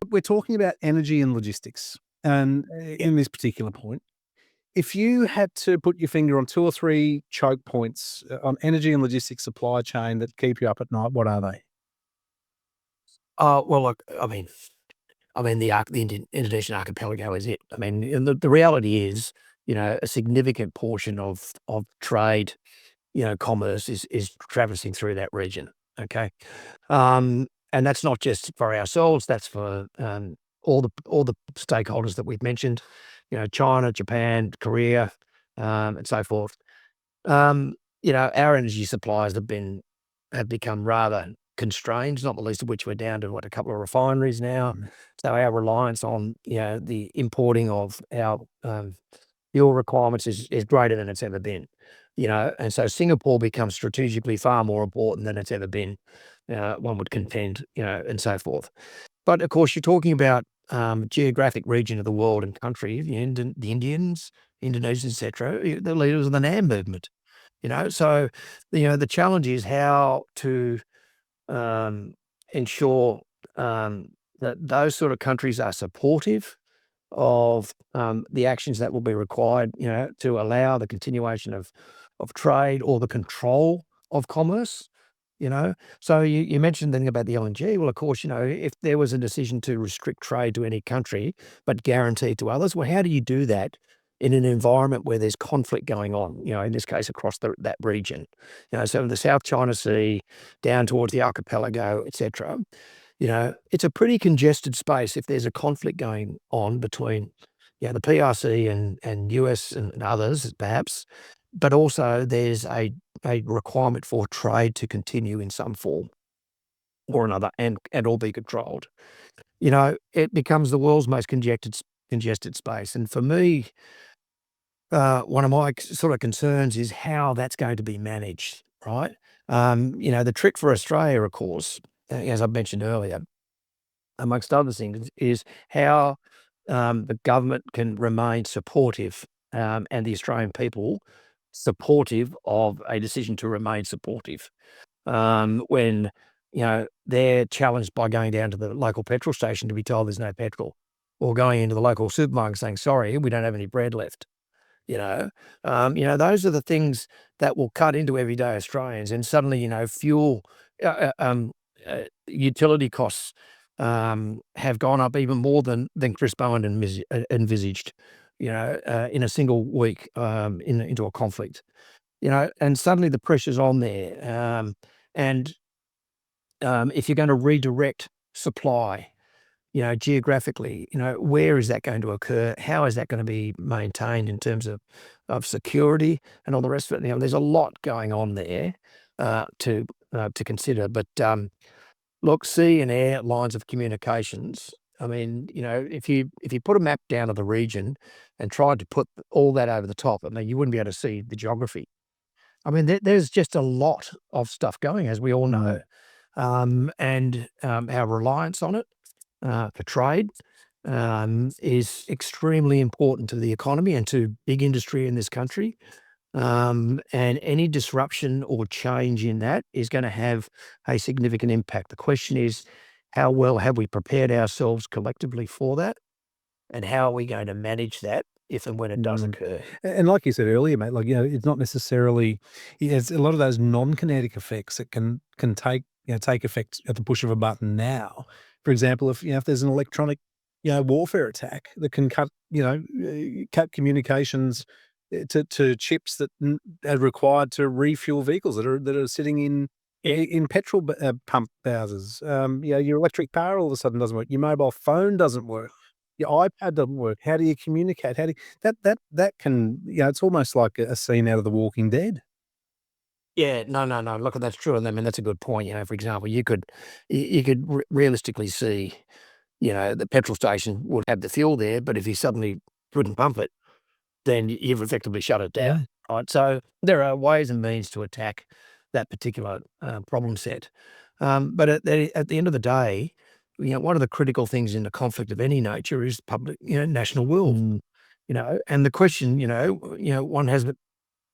We're talking about energy and logistics, and in this particular point, if you had to put your finger on 2 or 3 choke points, on energy and logistics supply chain that keep you up at night, what are they? Well, look, I mean, the Indonesian archipelago is it. I mean, and the reality is, a significant portion of trade, commerce is traversing through that region. Okay, and that's not just for ourselves. That's for all the stakeholders that we've mentioned. China, Japan, Korea, and so forth. Our energy supplies have become rather constrained, not the least of which we're down to a couple of refineries now. Mm. So our reliance on, the importing of our fuel requirements is greater than it's ever been. And so Singapore becomes strategically far more important than it's ever been, one would contend, and so forth. But of course, you're talking about geographic region of the world and country, the Indians, Indonesians, etc., the leaders of the NAM movement. So the challenge is how to um, ensure that those sort of countries are supportive of the actions that will be required, to allow the continuation of trade or the control of commerce. So you mentioned the thing about the LNG. Well, of course, if there was a decision to restrict trade to any country but guarantee to others, well, how do you do that in an environment where there's conflict going on? In this case, across that region. So the South China Sea down towards the archipelago, etc. It's a pretty congested space if there's a conflict going on between, the PRC and US and others, perhaps, but also there's a requirement for trade to continue in some form or another and all be controlled. It becomes the world's most congested space. And for me, one of my sort of concerns is how that's going to be managed, right? The trick for Australia, of course, as I mentioned earlier, amongst other things, is how the government can remain supportive, and the Australian people supportive of a decision to remain supportive. When, they're challenged by going down to the local petrol station to be told there's no petrol, or going into the local supermarket saying, sorry, we don't have any bread left. Those are the things that will cut into everyday Australians, and suddenly, fuel, utility costs have gone up even more than Chris Bowen envisaged, in a single week, into a conflict, and suddenly the pressure's on there. And if you're going to redirect supply, geographically, where is that going to occur? How is that going to be maintained in terms of security and all the rest of it? There's a lot going on there to consider. But look, sea and air lines of communications. I mean, if you put a map down of the region and tried to put all that over the top, I mean, you wouldn't be able to see the geography. I mean, there's just a lot of stuff going, as we all know, and our reliance on it for trade is extremely important to the economy and to big industry in this country. And any disruption or change in that is going to have a significant impact. The question is, how well have we prepared ourselves collectively for that? And how are we going to manage that if and when it does occur? And like you said earlier, mate, like, it's not necessarily, it's a lot of those non-kinetic effects that can take effect at the push of a button now. For example, if there's an electronic, warfare attack that can cut communications to chips that are required to refuel vehicles that are sitting in petrol pump houses. Your electric power all of a sudden doesn't work. Your mobile phone doesn't work. Your iPad doesn't work. How do you communicate? How do you, that can, it's almost like a scene out of The Walking Dead. Yeah, no. Look, that's true. And I mean, that's a good point. For example, you could realistically see, the petrol station would have the fuel there, but if you suddenly couldn't pump it, then you've effectively shut it down. Right. So there are ways and means to attack that particular problem set. But at the end of the day, one of the critical things in a conflict of any nature is public, national will. And the question, one has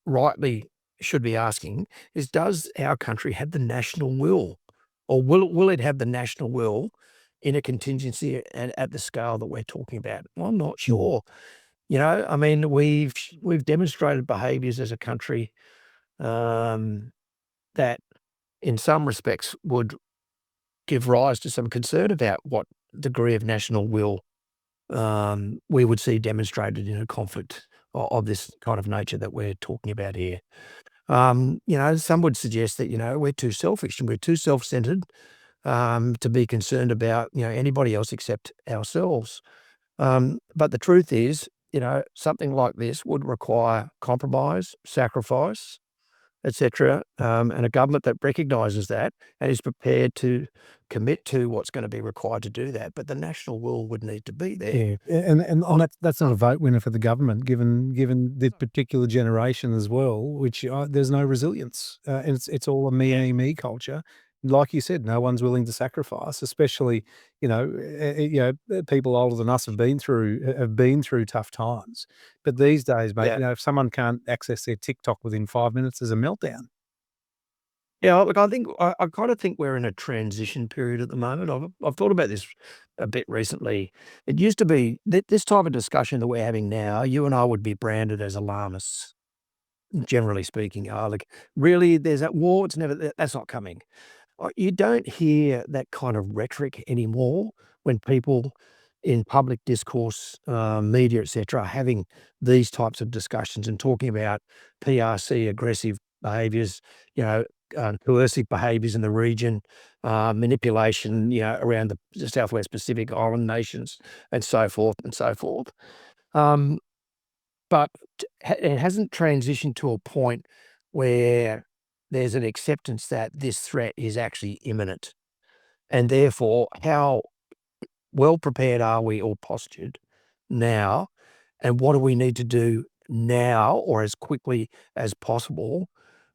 rightly should be asking is, does our country have the national will, or will it have the national will in a contingency and at the scale that we're talking about? Well, I'm not sure. I mean, we've demonstrated behaviours as a country that in some respects would give rise to some concern about what degree of national will we would see demonstrated in a conflict of this kind of nature that we're talking about here. Some would suggest that, we're too selfish and we're too self-centered to be concerned about, anybody else except ourselves. But the truth is, something like this would require compromise, sacrifice, etc., and a government that recognises that and is prepared to commit to what's going to be required to do that. But the national will would need to be there. Yeah, and that's not a vote winner for the government, given this particular generation as well, which there's no resilience. And it's all a me culture. Like you said, no one's willing to sacrifice, especially people older than us have been through tough times. But these days, mate, Yeah. if someone can't access their TikTok within 5 minutes, there's a meltdown. Yeah, look, I kind of think we're in a transition period at the moment. I've thought about this a bit recently. It used to be this type of discussion that we're having now, you and I would be branded as alarmists, generally speaking. Like, really, there's that war, it's never that's not coming. You don't hear that kind of rhetoric anymore when people in public discourse, media, etc., are having these types of discussions and talking about PRC aggressive behaviours, coercive behaviours in the region, manipulation, around the Southwest Pacific island nations, and so forth and so forth. Um, but it hasn't transitioned to a point where there's an acceptance that this threat is actually imminent. And therefore, how well prepared are we or postured now? And what do we need to do now or as quickly as possible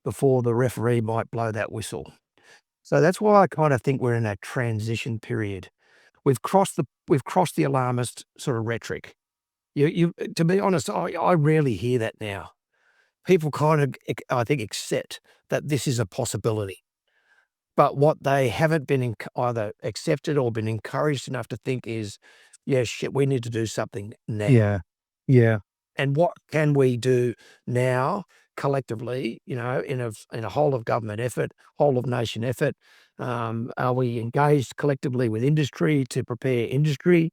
before the referee might blow that whistle? So that's why I kind of think we're in a transition period. We've crossed the alarmist sort of rhetoric. To be honest, I rarely hear that now. People kind of, I think, accept that this is a possibility. But what they haven't been either accepted or been encouraged enough to think is, yeah, shit, we need to do something now. Yeah, yeah. And what can we do now collectively, in a whole of government effort, whole of nation effort? Are we engaged collectively with industry to prepare industry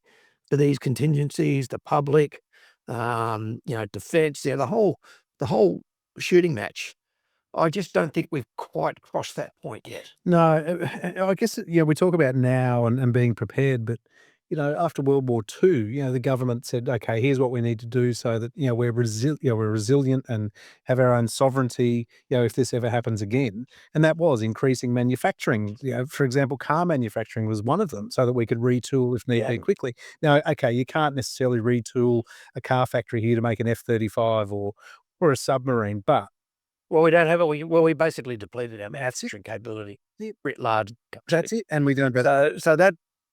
for these contingencies, the public, defence, the whole shooting match? I just don't think we've quite crossed that point yet. No, I guess, we talk about now and being prepared, but, after World War II, the government said, "Okay, here's what we need to do so that, we're resilient and have our own sovereignty, if this ever happens again." And that was increasing manufacturing. For example, car manufacturing was one of them, so that we could retool if need be Yeah. quickly. Now, okay, you can't necessarily retool a car factory here to make an F-35 or a submarine, but Well, we don't have it. We basically depleted our that's it. manufacturing capability Yeah. writ large country. That's it, and we don't. So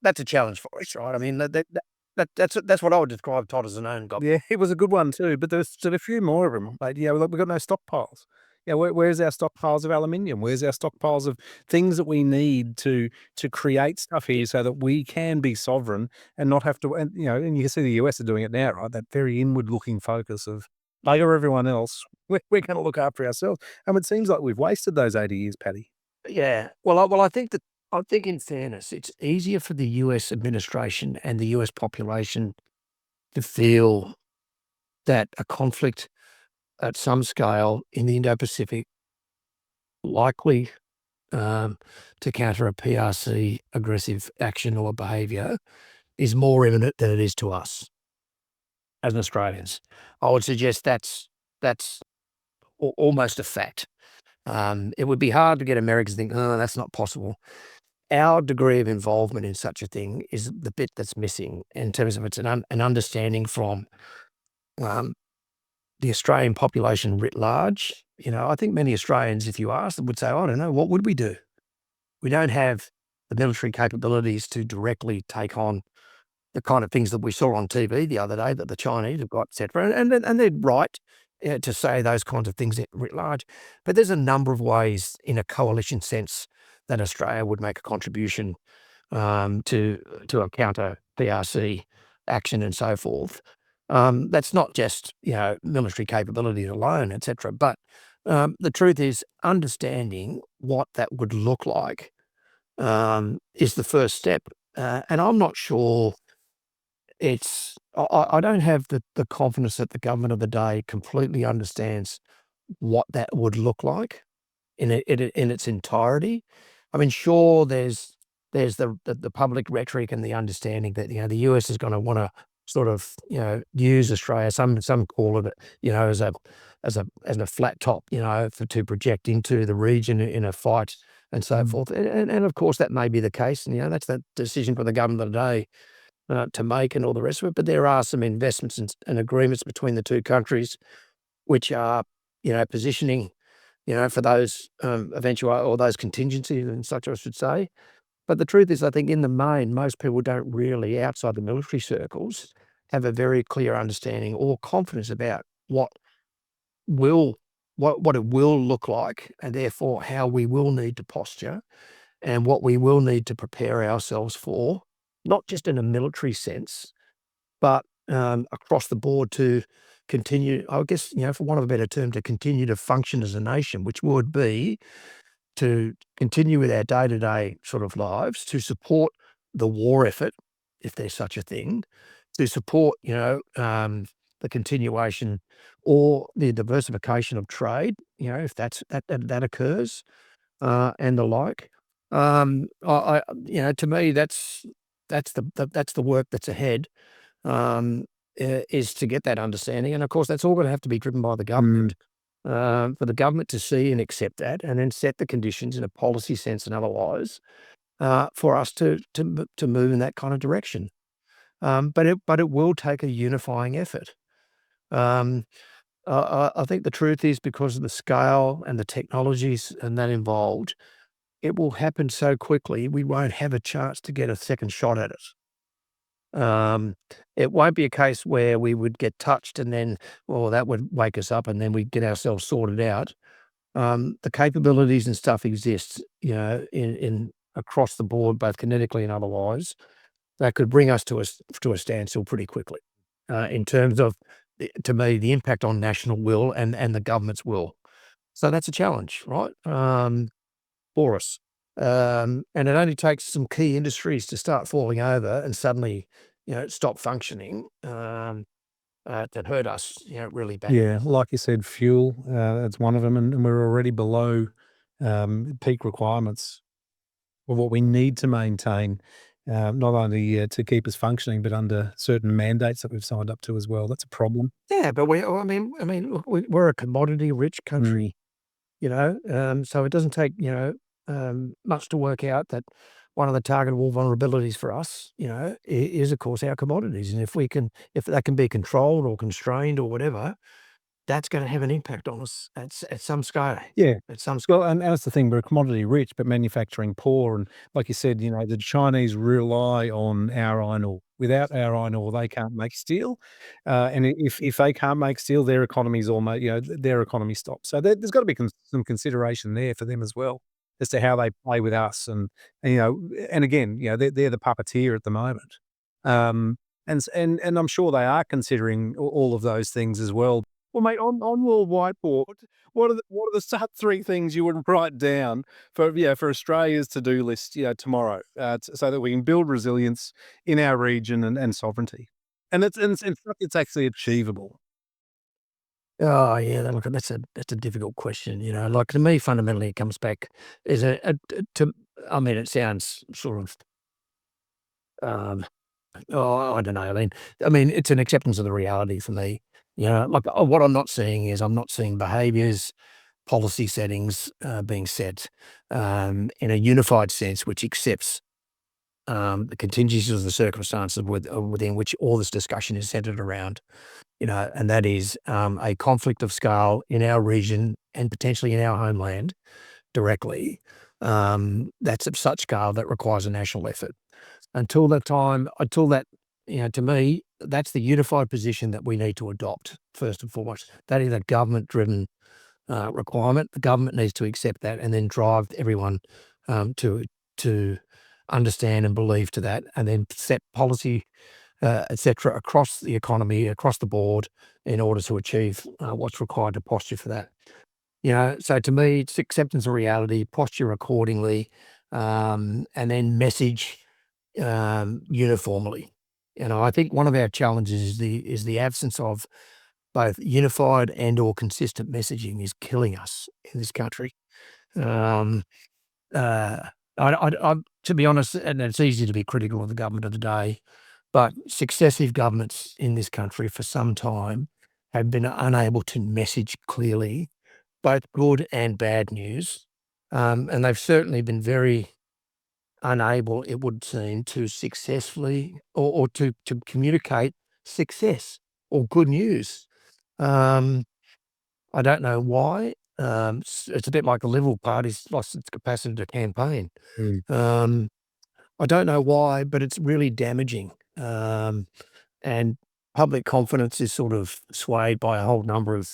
that's a challenge for us, right? I mean, that's what I would describe Todd as an own goal. Yeah, it was a good one too, but there's still a few more of them. Like, look, we've got no stockpiles. Where's our stockpiles of aluminium? Where's our stockpiles of things that we need to create stuff here so that we can be sovereign and not have to? And you can see the US are doing it now, right? That very inward-looking focus of bugger everyone else. We're going to look after ourselves. It seems like we've wasted those 80 years, Paddy. Yeah. Well, I think in fairness, it's easier for the US administration and the US population to feel that a conflict at some scale in the Indo-Pacific, likely to counter a PRC aggressive action or behaviour, is more imminent than it is to us as Australians. I would suggest that's almost a fact. It would be hard to get Americans to think, oh, that's not possible. Our degree of involvement in such a thing is the bit that's missing in terms of it's an understanding from um, the Australian population writ large. I think many Australians, if you ask them, would say, I don't know, what would we do? We don't have the military capabilities to directly take on the kind of things that we saw on TV the other day that the Chinese have got, et cetera. And they're right to say those kinds of things writ large. But there's a number of ways in a coalition sense that Australia would make a contribution to a counter PRC action and so forth. That's not just, military capabilities alone, etc. But the truth is understanding what that would look like is the first step. And I'm not sure I don't have the confidence that the government of the day completely understands what that would look like in its entirety. I mean, sure, there's the public rhetoric and the understanding that, the US is gonna wanna sort of, use Australia. Some call it, as a flat top, to project into the region in a fight and so forth. And of course, that may be the case, and, that's the decision for the government of the day to make and all the rest of it. But there are some investments and agreements between the two countries which are, positioning, for those eventual or those contingencies and such, I should say. But the truth is, I think in the main, most people don't really, outside the military circles, have a very clear understanding or confidence about will what it will look like, and therefore how we will need to posture and what we will need to prepare ourselves for, not just in a military sense, but across the board to continue, I guess, for want of a better term, to continue to function as a nation, which would be to continue with our day-to-day sort of lives, to support the war effort, if there's such a thing, to support, the continuation or the diversification of trade, if that occurs, and the like. To me, that's the work that's ahead, is to get that understanding. And of course, that's all going to have to be driven by the government, for the government to see and accept that, and then set the conditions in a policy sense and otherwise, for us to move in that kind of direction. But it will take a unifying effort. Um, I think the truth is, because of the scale and the technologies and that involved, it will happen so quickly, we won't have a chance to get a second shot at it. It won't be a case where we would get touched and then, well, that would wake us up and then we get ourselves sorted out. The capabilities and stuff exists, in across the board, both kinetically and otherwise, that could bring us to a standstill pretty quickly, in terms of, to me, the impact on national will and the government's will. So that's a challenge, right? For us. And it only takes some key industries to start falling over and suddenly, stop functioning, that hurt us, really bad. Yeah, like you said, fuel, that's one of them, and we're already below peak requirements of what we need to maintain, not only to keep us functioning, but under certain mandates that we've signed up to as well. That's a problem. Yeah, but look, we're a commodity-rich country, so it doesn't take, much to work out that one of the targetable vulnerabilities for us, is, of course, our commodities. And if that can be controlled or constrained or whatever, that's gonna have an impact on us at some scale. Yeah. At some scale. Well, and that's the thing, we're commodity rich, but manufacturing poor. And like you said, the Chinese rely on our iron ore. Without our iron ore, they can't make steel. And if they can't make steel, their economy's almost, their economy stops. So there's got to be some consideration there for them as well, as to how they play with us. And again, they're the puppeteer at the moment. And I'm sure they are considering all of those things as well. Well, mate, on your whiteboard, what are the top 3 things you would write down for Australia's to-do list, tomorrow, so that we can build resilience in our region and sovereignty? And it's actually achievable. Oh, yeah, look, that's a difficult question, like, to me, fundamentally, it comes back is to I mean, it sounds sort of, um, oh, I don't know, it's an acceptance of the reality for me, like, what I'm not seeing is I'm not seeing behaviours, policy settings, being set, in a unified sense, which accepts, the contingencies of the circumstances within which all this discussion is centered around, and that is, a conflict of scale in our region and potentially in our homeland directly, that's of such scale that requires a national effort. Until that, to me, that's the unified position that we need to adopt first and foremost. That is a government-driven requirement. The government needs to accept that and then drive everyone, to understand and believe to that, and then set policy, etc., across the economy, across the board, in order to achieve what's required to posture for that. So to me, it's acceptance of reality, posture accordingly, and then message uniformly. I think one of our challenges is the absence of both unified and or consistent messaging is killing us in this country. Um, uh, to be honest, and it's easy to be critical of the government of the day, but successive governments in this country for some time have been unable to message clearly both good and bad news. And they've certainly been very unable, it would seem, to successfully or to communicate success or good news. Um, I don't know why. It's a bit like the Liberal Party's lost its capacity to campaign. Mm. Um, I don't know why, but it's really damaging. And public confidence is sort of swayed by a whole number of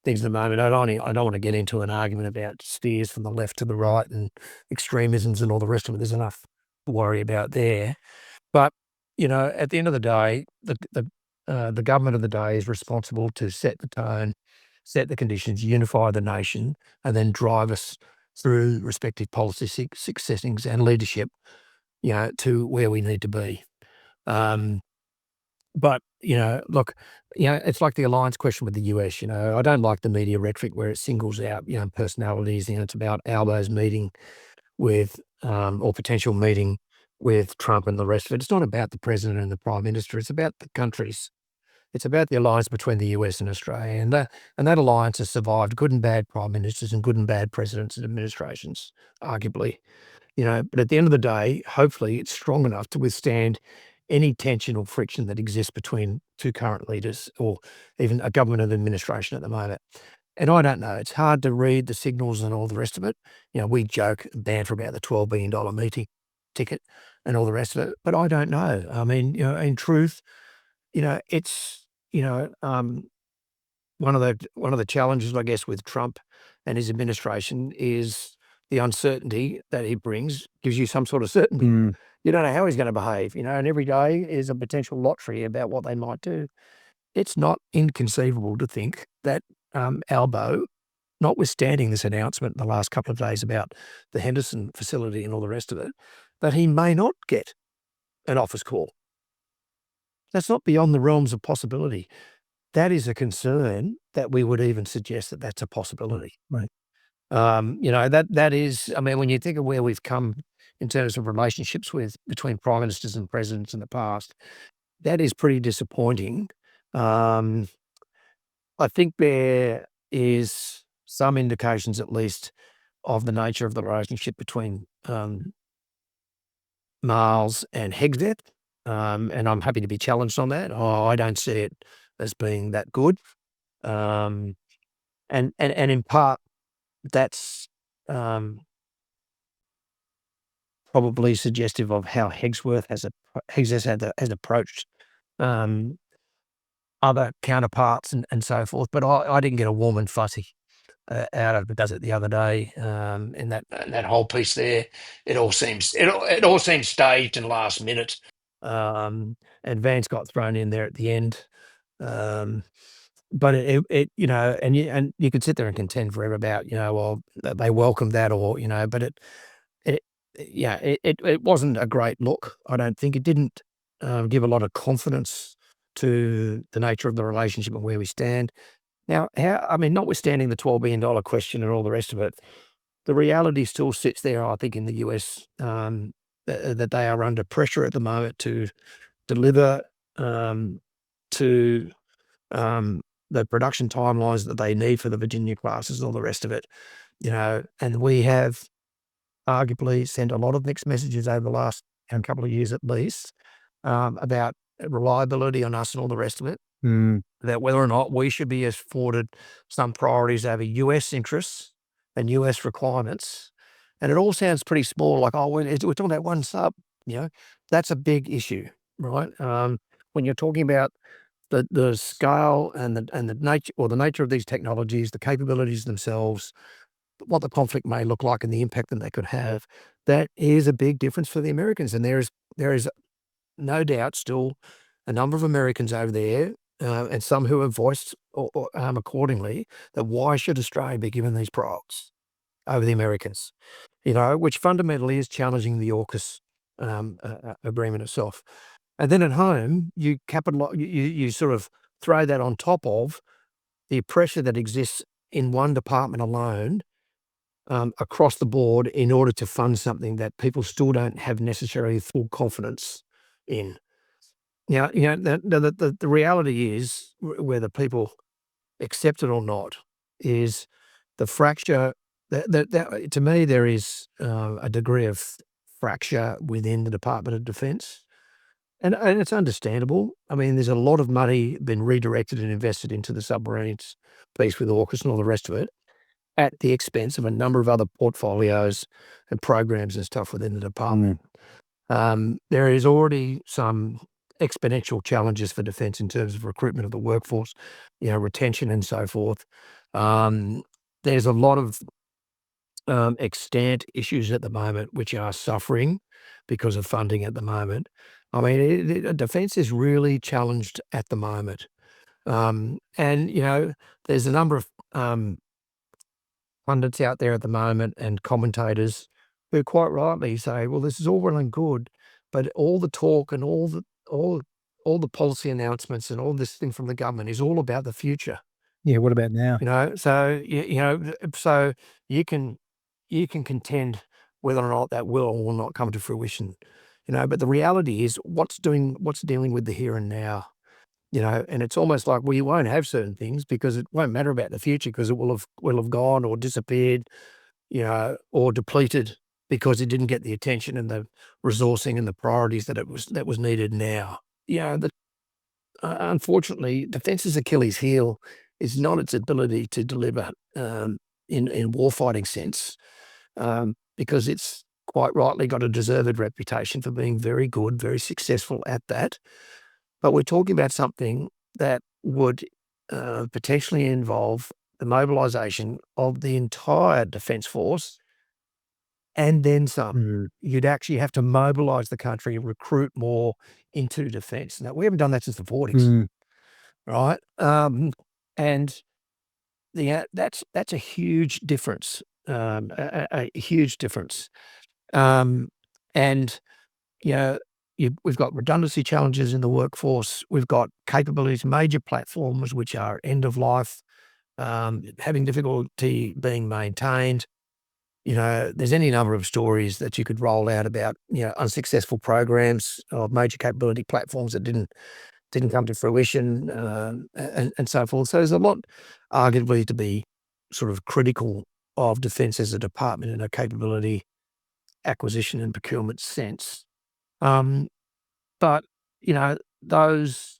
things at the moment. I don't want to get into an argument about steers from the left to the right and extremisms and all the rest of it. There's enough to worry about there. But at the end of the day, the government of the day is responsible to set the tone, set the conditions, unify the nation, and then drive us through respective policy successings and leadership, to where we need to be. But, look, it's like the alliance question with the US. I don't like the media rhetoric where it singles out, personalities. It's about Albo's meeting with, or potential meeting with Trump and the rest of it. It's not about the president and the prime minister. It's about the countries. It's about the alliance between the US and Australia. And that alliance has survived good and bad prime ministers and good and bad presidents and administrations, arguably. But at the end of the day, hopefully it's strong enough to withstand any tension or friction that exists between two current leaders or even a government and administration at the moment. And I don't know, it's hard to read the signals and all the rest of it. We joke and banter about the $12 billion meeting ticket and all the rest of it, but I don't know. I mean, in truth, it's, one of the challenges, I guess, with Trump and his administration is the uncertainty that he brings gives you some sort of certainty. Mm. You don't know how he's going to behave, and every day is a potential lottery about what they might do. It's not inconceivable to think that Albo, notwithstanding this announcement in the last couple of days about the Henderson facility and all the rest of it, that he may not get an office call. That's not beyond the realms of possibility. That is a concern that we would even suggest that that's a possibility. Right. That is, I mean, when you think of where we've come in terms of relationships between prime ministers and presidents in the past, that is pretty disappointing. I think there is some indications, at least, of the nature of the relationship between Miles and Hegseth, and I'm happy to be challenged on that. I don't see it as being that good, and in part that's probably suggestive of how Hegseth has approached other counterparts and so forth. But I didn't get a warm and fuzzy out of it. Does it the other day in that whole piece there? It all seems staged and last minute. And Vance got thrown in there at the end. But and you could sit there and contend forever about, well, they welcomed that or, but it wasn't a great look. I don't think it didn't give a lot of confidence to the nature of the relationship and where we stand. Now, notwithstanding the $12 billion question and all the rest of it, the reality still sits there, I think, in the US, that they are under pressure at the moment to deliver to the production timelines that they need for the Virginia classes and all the rest of it, and we have arguably sent a lot of mixed messages over the last couple of years at least, about reliability on us and all the rest of it, that whether or not we should be afforded some priorities over US interests and US requirements. And it all sounds pretty small, like, oh, we're talking about one sub, that's a big issue, right? When you're talking about the scale and the nature of these technologies, the capabilities themselves, what the conflict may look like and the impact that they could have, that is a big difference for the Americans. And there is no doubt still a number of Americans over there, and some who have voiced accordingly, that why should Australia be given these priorities over the Americans, which fundamentally is challenging the AUKUS agreement itself. And then at home, you sort of throw that on top of the pressure that exists in one department alone, across the board, in order to fund something that people still don't have necessarily full confidence in. Now, the reality is, whether people accept it or not, is the fracture. That to me, there is a degree of fracture within the Department of Defence, and it's understandable. I mean, there's a lot of money been redirected and invested into the submarines piece with AUKUS and all the rest of it, at the expense of a number of other portfolios and programs and stuff within the department. There is already some exponential challenges for defence in terms of recruitment of the workforce, retention and so forth. There's a lot of extant issues at the moment which are suffering because of funding at the moment. I mean, defence is really challenged at the moment. And, there's a number of pundits out there at the moment and commentators who quite rightly say, well, this is all well and good, but all the talk and all the policy announcements and all this thing from the government is all about the future. Yeah, what about now? So so you can contend whether or not that will or will not come to fruition. But the reality is, what's dealing with the here and now. And it's almost like we won't have certain things because it won't matter about the future, because it will have gone or disappeared, or depleted, because it didn't get the attention and the resourcing and the priorities that was needed now. Unfortunately, defence's Achilles heel is not its ability to deliver in warfighting sense, because it's quite rightly got a deserved reputation for being very good, very successful at that. But we're talking about something that would potentially involve the mobilisation of the entire Defence Force and then some. You'd actually have to mobilise the country and recruit more into defence. Now, we haven't done that since the 40s, right? And that's a huge difference, a huge difference. And we've got redundancy challenges in the workforce. We've got capabilities, major platforms which are end of life, having difficulty being maintained. There's any number of stories that you could roll out about unsuccessful programs of major capability platforms that didn't come to fruition, and so forth. So there's a lot, arguably, to be sort of critical of defence as a department in a capability acquisition and procurement sense. But those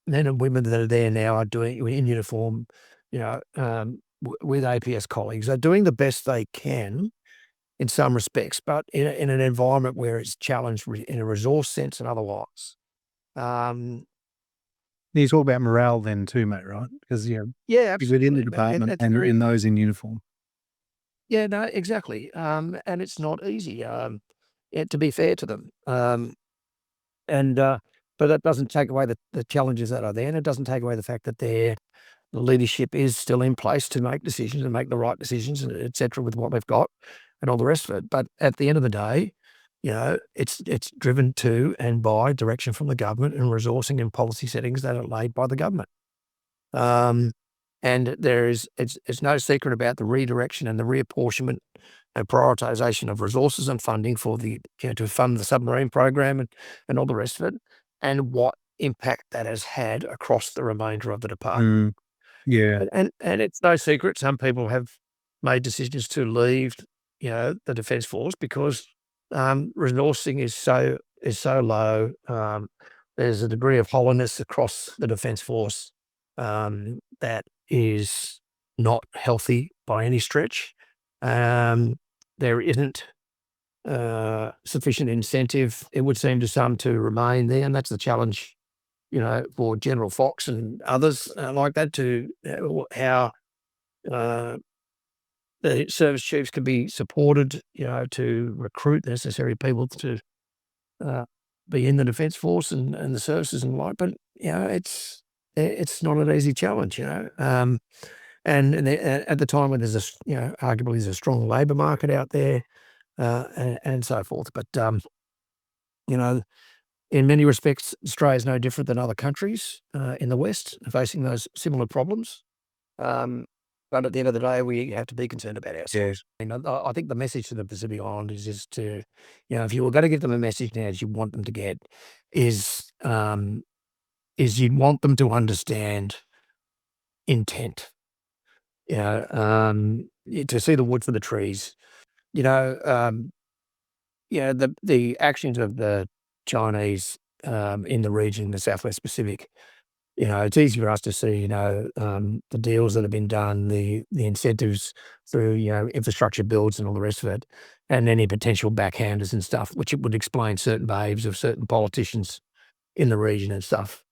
men and women that are there now are doing in uniform, with APS colleagues, are doing the best they can in some respects, but in an environment where it's challenged in a resource sense and otherwise. You talk about morale then too, mate, right? Because within the department and in those in uniform. Yeah, no, exactly. And it's not easy, to be fair to them. But that doesn't take away the challenges that are there, and it doesn't take away the fact that the leadership is still in place to make decisions and make the right decisions, and et cetera, with what they've got and all the rest of it. But at the end of the day, it's driven to and by direction from the government and resourcing and policy settings that are laid by the government. And it's no secret about the redirection and the reapportionment and prioritisation of resources and funding for to fund the submarine program and all the rest of it, and what impact that has had across the remainder of the department. Yeah. And it's no secret some people have made decisions to leave, the Defence Force because resourcing is so low. There's a degree of hollowness across the Defence Force that is not healthy by any stretch. There isn't sufficient incentive, it would seem to some, to remain there, and that's the challenge, for General Fox and others like that, to how the service chiefs can be supported, to recruit necessary people to be in the Defence Force and the services and the like. But it's not an easy challenge, and at the time when there's arguably there's a strong labour market out there, and so forth. But in many respects, Australia is no different than other countries in the West facing those similar problems. But at the end of the day, we have to be concerned about ourselves. I think the message to the Pacific Islanders is to, if you were going to give them a message now as you want them to get, is you'd want them to understand intent. To see the wood for the trees. The actions of the Chinese in the region, the Southwest Pacific. It's easy for us to see, the deals that have been done, the incentives through, infrastructure builds and all the rest of it, and any potential backhanders and stuff, which it would explain certain behaviours of certain politicians in the region and stuff.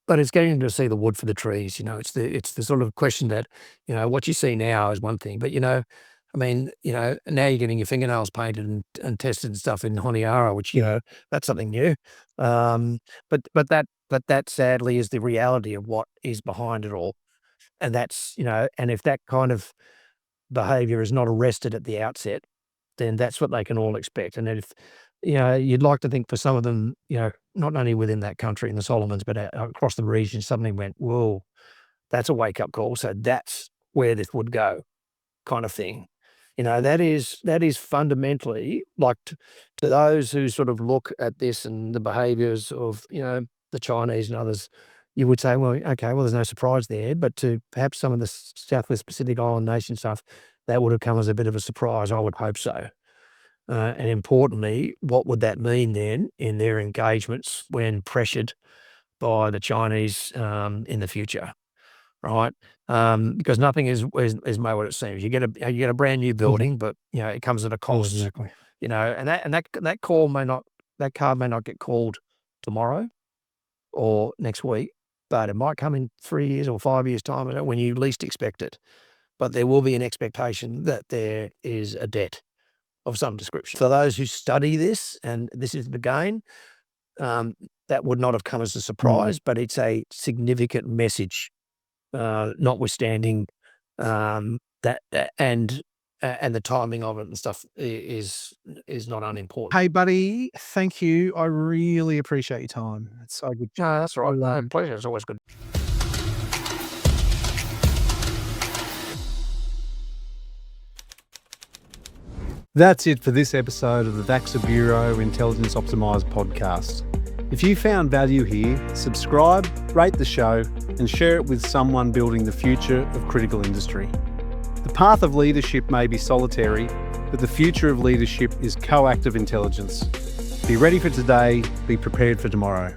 But it's getting to see the wood for the trees. It's the sort of question that, what you see now is one thing, but now you're getting your fingernails painted and tested and stuff in Honiara, which that's something new. But that sadly is the reality of what is behind it all, and that's and if that kind of behaviour is not arrested at the outset, then that's what they can all expect. And if you'd like to think for some of them, not only within that country in the Solomons, but across the region, suddenly went, whoa, that's a wake up call. So that's where this would go, kind of thing. That is fundamentally like to those who sort of look at this and the behaviours of, the Chinese and others, you would say, well, okay, well, there's no surprise there. But to perhaps some of the Southwest Pacific Island nation stuff, that would have come as a bit of a surprise. I would hope so. And importantly, what would that mean then in their engagements when pressured by the Chinese in the future? Right, because nothing is made what it seems. You get a brand new building, but it comes at a cost. Exactly. And that card may not get called tomorrow or next week, but it might come in 3 years or 5 years' time when you least expect it. But there will be an expectation that there is a debt of some description. For those who study this, and this is the gain, that would not have come as a surprise, but it's a significant message. Notwithstanding that and the timing of it and stuff is not unimportant. Hey, buddy, thank you. I really appreciate your time. It's so good. No, that's all right. Pleasure. It's always good. That's it for this episode of the VAXA Bureau Intelligence Optimised podcast. If you found value here, subscribe, rate the show, and share it with someone building the future of critical industry. The path of leadership may be solitary, but the future of leadership is coactive intelligence. Be ready for today, be prepared for tomorrow.